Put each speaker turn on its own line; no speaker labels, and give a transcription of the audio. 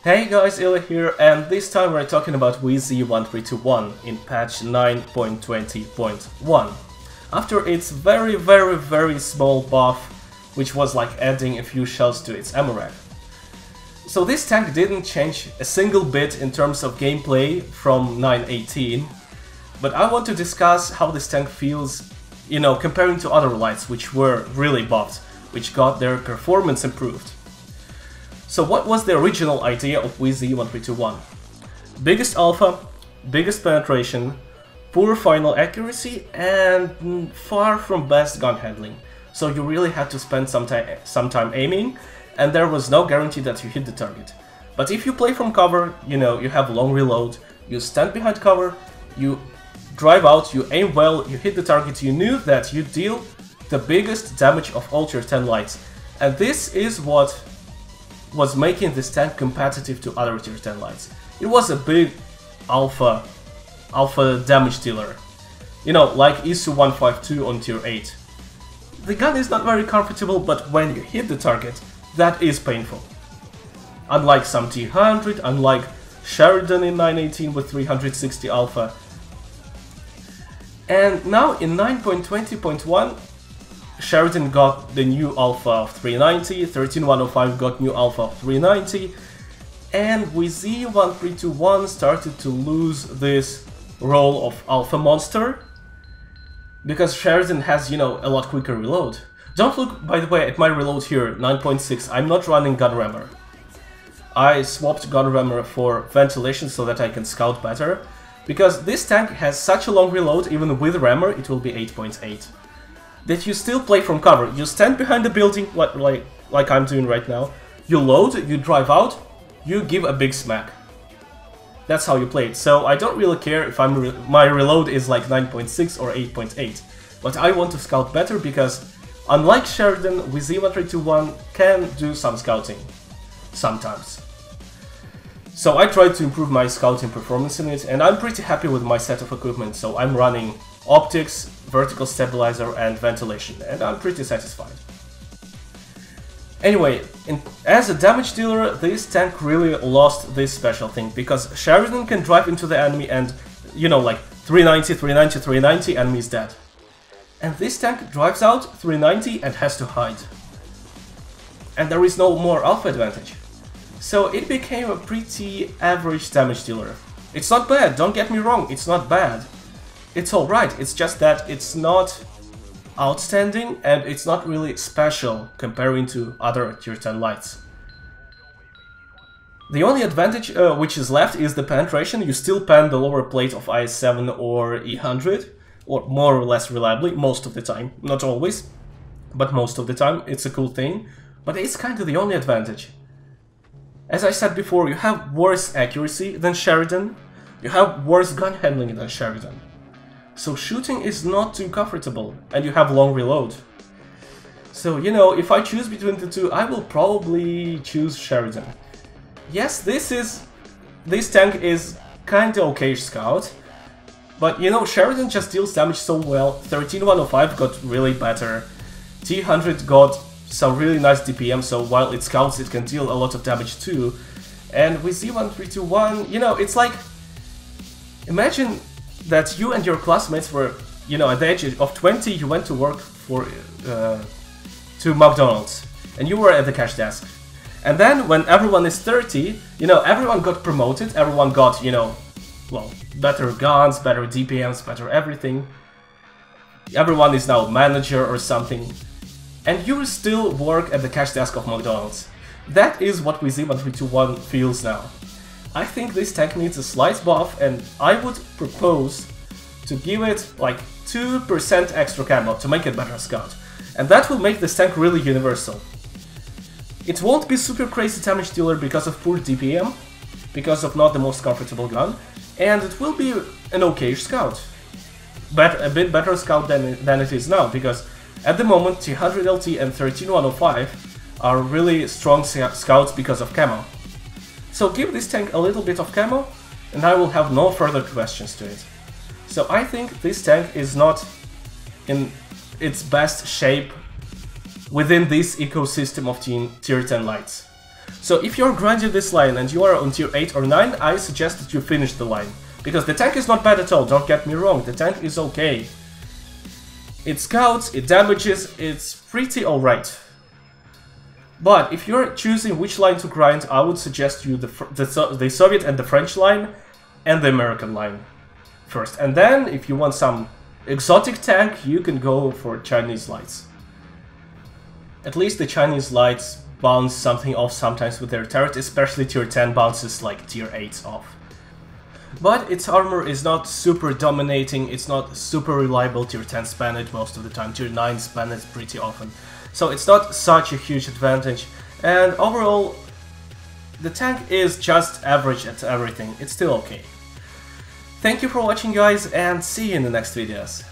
Hey guys, Illa here, and this time we're talking about WZ-132-1 in patch 9.20.1. After its very small buff, which was like adding a few shells to its ammo rack. So this tank didn't change a single bit in terms of gameplay from 9.18, but I want to discuss how this tank feels, you know, comparing to other lights which were really buffed, which got their performance improved. So what was the original idea of WZ-132-1? Biggest alpha, biggest penetration, poor final accuracy, and far from best gun handling. So you really had to spend some time aiming, and there was no guarantee that you hit the target. But if you play from cover, you know, you have long reload, you stand behind cover, you drive out, you aim well, you hit the target, you knew that you deal the biggest damage of all tier 10 lights. And this is what was making this tank competitive to other tier 10 lights. It was a big alpha damage dealer. You know, like WZ-152 on tier 8. The gun is not very comfortable, but when you hit the target, that is painful. Unlike some T100, unlike Sheridan in 9.18 with 360 alpha. And now in 9.20.1, Sheridan got the new alpha of 390, 13.105 got new alpha of 390, and WZ-132-1 started to lose this role of alpha monster, because Sheridan has, you know, a lot quicker reload. Don't look, by the way, at my reload here, 9.6, I'm not running gun rammer. I swapped gun rammer for ventilation so that I can scout better, because this tank has such a long reload, even with rammer it will be 8.8. That you still play from cover. You stand behind the building, like I'm doing right now. You load, you drive out, you give a big smack. That's how you play it. So I don't really care if my reload is like 9.6 or 8.8. But I want to scout better because, unlike Sheridan, WZ-132-1 can do some scouting. Sometimes. So I tried to improve my scouting performance in it, and I'm pretty happy with my set of equipment. So I'm running optics, vertical stabilizer and ventilation, and I'm pretty satisfied. Anyway, as a damage dealer, this tank really lost this special thing, because Sheridan can drive into the enemy and, you know, like 390, 390, 390, enemy is dead. And this tank drives out 390 and has to hide. And there is no more alpha advantage. So it became a pretty average damage dealer. It's not bad, don't get me wrong, it's not bad. It's alright, it's just that it's not outstanding and it's not really special comparing to other tier 10 lights. The only advantage which is left is the penetration. You still pen the lower plate of IS-7 or E100, or more or less reliably, most of the time. Not always, but most of the time. It's a cool thing, but it's kind of the only advantage. As I said before, you have worse accuracy than Sheridan, you have worse gun handling than Sheridan. So shooting is not too comfortable, and you have long reload. So, you know, if I choose between the two, I will probably choose Sheridan. Yes, this tank is kinda okay scout, but you know, Sheridan just deals damage so well. 13.105 got really better. T100 got some really nice DPM, so while it scouts it can deal a lot of damage too. And with WZ-132-1, you know, it's like, imagine that you and your classmates were, you know, at the age of 20, you went to work to McDonald's, and you were at the cash desk. And then, when everyone is 30, you know, everyone got promoted, everyone got, you know, well, better guns, better DPMs, better everything. Everyone is now manager or something. And you still work at the cash desk of McDonald's. That is what WZ-132-1 feels now. I think this tank needs a slight buff, and I would propose to give it like 2% extra camo to make it better scout. And that will make this tank really universal. It won't be super crazy damage dealer because of poor DPM, because of not the most comfortable gun, and it will be an okay scout. A bit better scout than it is now, because at the moment T100 LT and 13.105 are really strong scouts because of camo. So give this tank a little bit of camo, and I will have no further questions to it. So I think this tank is not in its best shape within this ecosystem of tier 10 lights. So if you're grinding this line and you are on tier 8 or 9, I suggest that you finish the line. Because the tank is not bad at all, don't get me wrong, the tank is okay. It scouts, it damages, it's pretty alright. But if you're choosing which line to grind, I would suggest you the Soviet and the French line and the American line first. And then, if you want some exotic tank, you can go for Chinese lights. At least the Chinese lights bounce something off sometimes with their turret, especially tier 10 bounces like tier 8 off. But its armor is not super dominating, it's not super reliable, tier 10 span it most of the time, tier 9 span it pretty often. So it's not such a huge advantage, and overall the tank is just average at everything, it's still okay. Thank you for watching guys, and see you in the next videos.